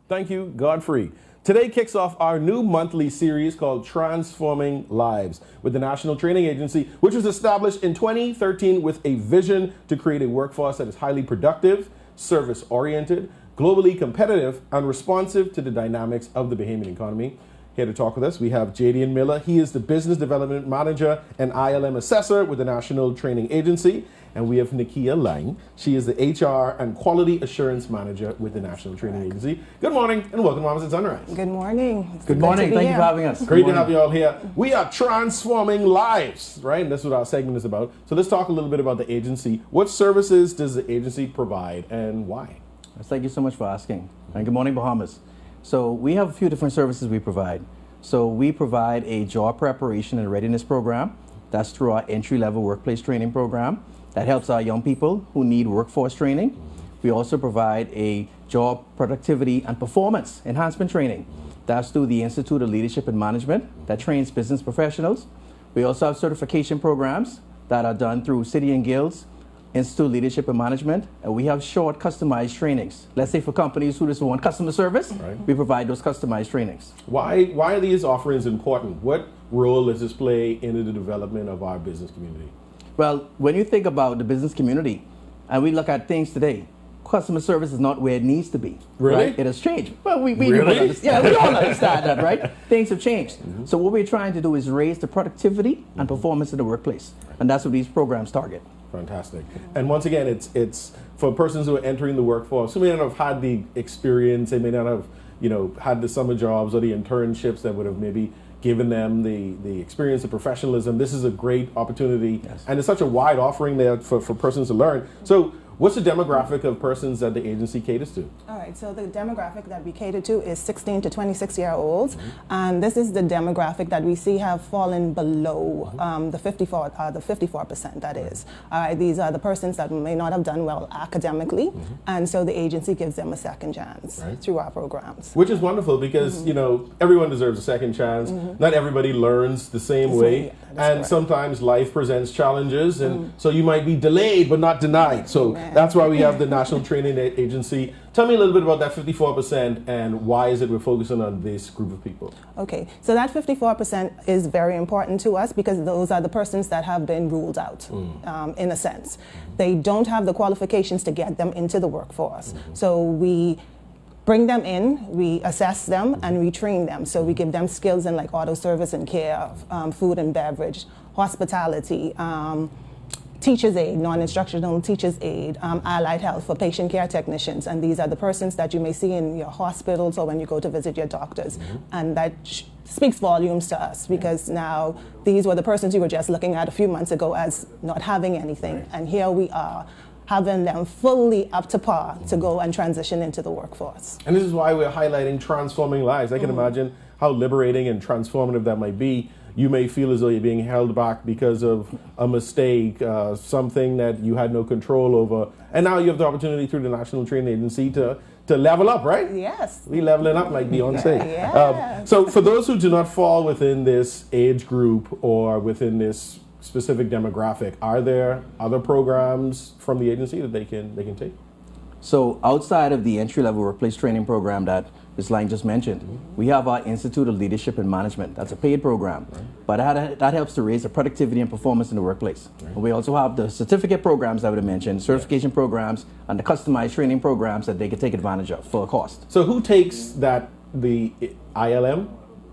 Thank you, Godfrey. Today kicks off our new monthly series called Transforming Lives with the National Training Agency, which was established in 2013 with a vision to create a workforce that is highly productive, service-oriented, globally competitive, and responsive to the dynamics of the Bahamian economy. Here to talk with us, we have Jaydian Miller. He is the Business Development Manager and ILM Assessor with the National Training Agency. And we have Nikia Laing. She is the HR and Quality Assurance Manager with the National Training Agency. Good morning and welcome to Bahamas At Sunrise. Good morning. Good morning. Thank you for having us. Great to have you all here. We are transforming lives, right? And that's what our segment is about. So let's talk a little bit about the agency. What services does the agency provide and why? Thank you so much for asking. And good morning, Bahamas. So we have a few different services we provide. So we provide a job preparation and readiness program. That's through our entry-level workplace training program. That helps our young people who need workforce training. We also provide a job productivity and performance enhancement training. That's through the Institute of Leadership and Management that trains business professionals. We also have certification programs that are done through City and Guilds, Institute of Leadership and Management, and we have short customized trainings. Let's say for companies who just want customer service, we provide those customized trainings. Why are these offerings important? What role does this play in the development of our business community? Well, when you think about the business community and we look at things today, customer service is not where it needs to be. Really? Right? It has changed. Well, we Really? we all understand that, right? Things have changed. So what we're trying to do is raise the productivity and performance in the workplace. And that's what these programs target. Fantastic. And once again, it's for persons who are entering the workforce who may not have had the experience, they may not have, had the summer jobs or the internships that would have maybe given them the experience, the professionalism. This is a great opportunity. Yes. And it's such a wide offering there for persons to learn. So what's the demographic of persons that the agency caters to? All right, so the demographic that we cater to is 16 to 26-year-olds. And this is the demographic that we see have fallen below the 54%, that is. All right, these are the persons that may not have done well academically. And so the agency gives them a second chance through our programs. Which is wonderful because, everyone deserves a second chance. Not everybody learns the same way. And sometimes life presents challenges. And so you might be delayed but not denied. So that's why we have the National Training Agency. Tell me a little bit about that 54% and why is it we're focusing on this group of people? Okay, so that 54% is very important to us because those are the persons that have been ruled out, in a sense. They don't have the qualifications to get them into the workforce. So we bring them in, we assess them, and we train them. So we give them skills in like auto service and care, food and beverage, hospitality, teacher's aid, non-instructional teacher's aid, allied health for patient care technicians. And these are the persons that you may see in your hospitals or when you go to visit your doctors. And that speaks volumes to us because now these were the persons you were just looking at a few months ago as not having anything. And here we are having them fully up to par to go and transition into the workforce. And this is why we're highlighting transforming lives. I can imagine how liberating and transformative that might be. You may feel as though you're being held back because of a mistake, something that you had no control over. And now you have the opportunity through the National Training Agency to level up, right? Yes. We leveling up like Beyonce. Yes. So for those who do not fall within this age group or within this specific demographic, are there other programs from the agency that they can take? So outside of the entry-level workplace training program that Ms. Laing just mentioned, we have our Institute of Leadership and Management. That's a paid program, but that helps to raise the productivity and performance in the workplace. We also have the certificate programs I would have mentioned, certification programs, and the customized training programs that they can take advantage of for a cost. So who takes the ILM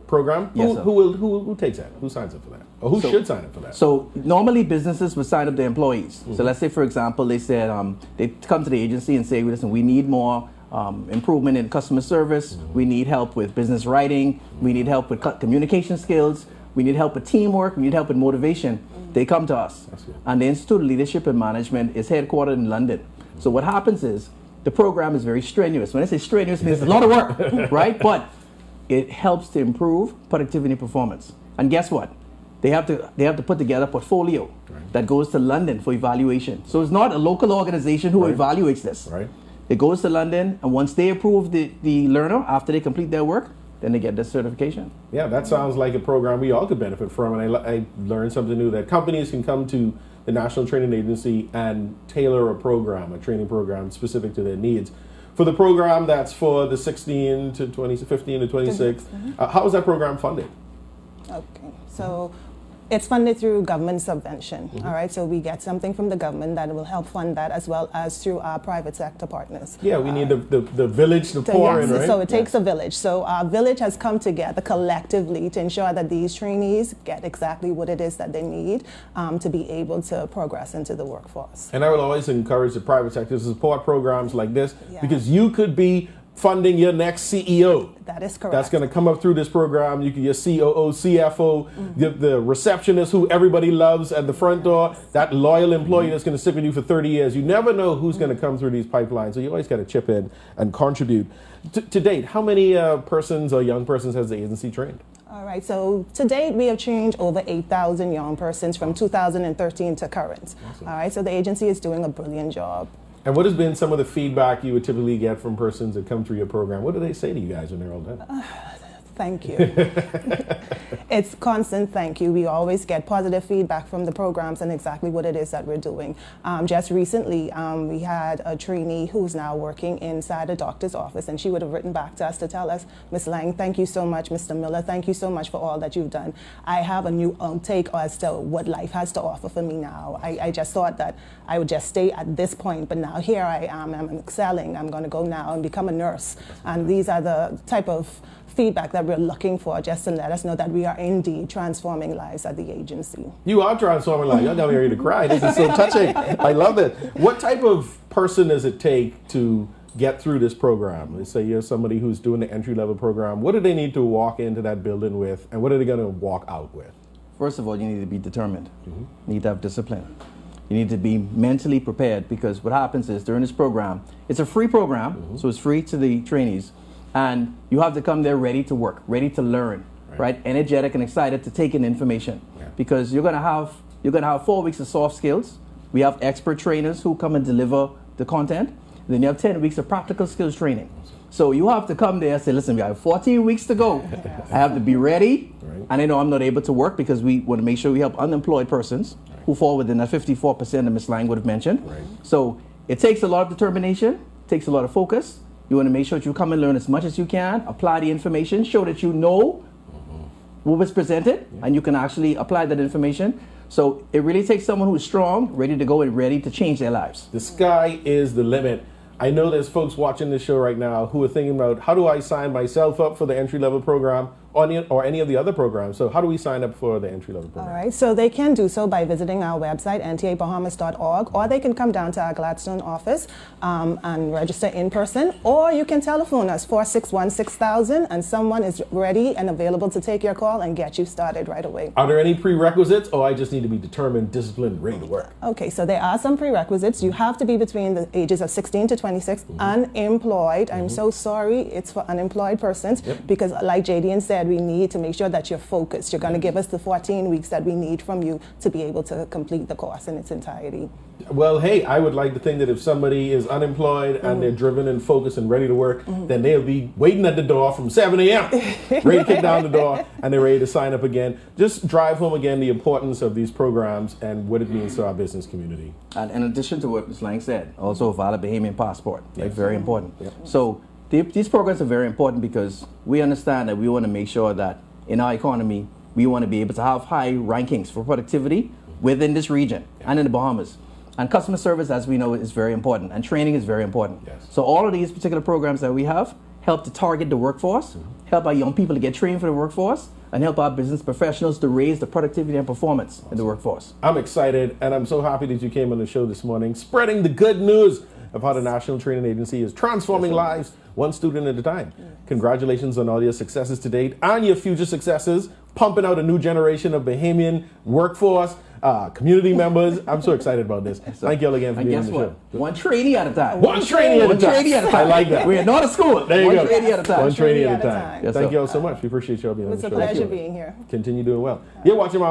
program? Yes, who takes that? Who signs up for that? Or who should sign up for that? So normally businesses would sign up their employees. So let's say, for example, they said they come to the agency and say, listen, we need more improvement in customer service. We need help with business writing. We need help with communication skills. We need help with teamwork. We need help with motivation. They come to us. And the Institute of Leadership and Management is headquartered in London. So what happens is the program is very strenuous. When I say strenuous, it means a lot of work, right? But it helps to improve productivity and performance. And guess what? They have to put together a portfolio that goes to London for evaluation. So it's not a local organization who evaluates this. It goes to London, and once they approve the learner after they complete their work, then they get the certification. Yeah, that sounds like a program we all could benefit from. And I learned something new, that companies can come to the National Training Agency and tailor a program, a training program specific to their needs. for the program that's for the 16 to 20, 15 to 26, how is that program funded? Okay, so it's funded through government subvention, all right? So we get something from the government that will help fund that, as well as through our private sector partners. Yeah, we need the village to pour in, right? So it takes a village. So our village has come together collectively to ensure that these trainees get exactly what it is that they need to be able to progress into the workforce. And I will always encourage the private sector to support programs like this, Yeah. because you could be funding your next CEO. That is correct. That's going to come up through this program. You can your COO, CFO, the receptionist who everybody loves at the front door, that loyal employee that's going to stick with you for 30 years. You never know who's going to come through these pipelines, so you always got to chip in and contribute. To date, how many persons or young persons has the agency trained? All right, so to date, we have trained over 8,000 young persons from 2013 to current. Awesome. All right, so the agency is doing a brilliant job. And what has been some of the feedback you would typically get from persons that come through your program? What do they say to you guys when they're all done? Thank you. It's constant thank you. We always get positive feedback from the programs and exactly what it is that we're doing. Just recently, we had a trainee who's now working inside a doctor's office, and she would have written back to us to tell us, Ms. Laing, thank you so much. Mr. Miller, thank you so much for all that you've done. I have a new take as to what life has to offer for me now. I just thought that I would just stay at this point, but now here I am, I'm excelling. I'm going to go now and become a nurse. And these are the type of feedback that we're looking for, just to let us know that we are indeed transforming lives at the agency. You are transforming lives. Y'all got me ready to cry. This is so touching. I love it. What type of person does it take to get through this program? Let's say you're somebody who's doing the entry-level program. What do they need to walk into that building with, and what are they going to walk out with? First of all, you need to be determined. You need to have discipline. You need to be mentally prepared, because what happens is during this program, it's a free program, so it's free to the trainees, and you have to come there ready to work, ready to learn, right? Energetic and excited to take in information, because you're gonna have 4 weeks of soft skills. We have expert trainers who come and deliver the content. Then you have 10 weeks of practical skills training. So you have to come there and say, listen, we have 14 weeks to go. I have to be ready. And I know I'm not able to work, because we want to make sure we help unemployed persons who fall within that 54% that Ms. Laing would have mentioned. So it takes a lot of determination, takes a lot of focus. You want to make sure that you come and learn as much as you can, apply the information, show that you know what was presented, and you can actually apply that information. So it really takes someone who's strong, ready to go, and ready to change their lives. The sky is the limit. I know there's folks watching this show right now who are thinking about, how do I sign myself up for the entry-level program or any of the other programs? So how do we sign up for the entry-level program? All right, so they can do so by visiting our website, ntabahamas.org, or they can come down to our Gladstone office and register in person, or you can telephone us, 461-6000, and someone is ready and available to take your call and get you started right away. Are there any prerequisites, or I just need to be determined, disciplined, ready to work? Okay, so there are some prerequisites. You have to be between the ages of 16 to 26, unemployed. I'm so sorry, it's for unemployed persons, because like Jaydian said, we need to make sure that you're focused. You're going to give us the 14 weeks that we need from you to be able to complete the course in its entirety. Well, hey, I would like to think that if somebody is unemployed and they're driven and focused and ready to work, then they'll be waiting at the door from 7 a.m., ready to kick down the door, and they're ready to sign up again. Just drive home again the importance of these programs and what it means to our business community. And in addition to what Ms. Laing said, also a valid Bahamian passport, right? Very important. So these programs are very important, because we understand that we want to make sure that in our economy, we want to be able to have high rankings for productivity within this region and in the Bahamas. And customer service, as we know, is very important, and training is very important. So all of these particular programs that we have help to target the workforce, help our young people to get trained for the workforce, and help our business professionals to raise the productivity and performance in the workforce. I'm excited, and I'm so happy that you came on the show this morning, spreading the good news of how the National Training Agency is transforming lives one student at a time. Congratulations on all your successes to date and your future successes, pumping out a new generation of Bahamian workforce, community members. I'm so excited about this. Thank you all again for being on the show. One trainee at a time. One trainee at a time. I like that. We're not a school. There you go. One trainee at a time. One trainee at a time. Yes, Thank sir. you all so much. We appreciate you all being on the show. It's a pleasure being here. Continue doing well. You're watching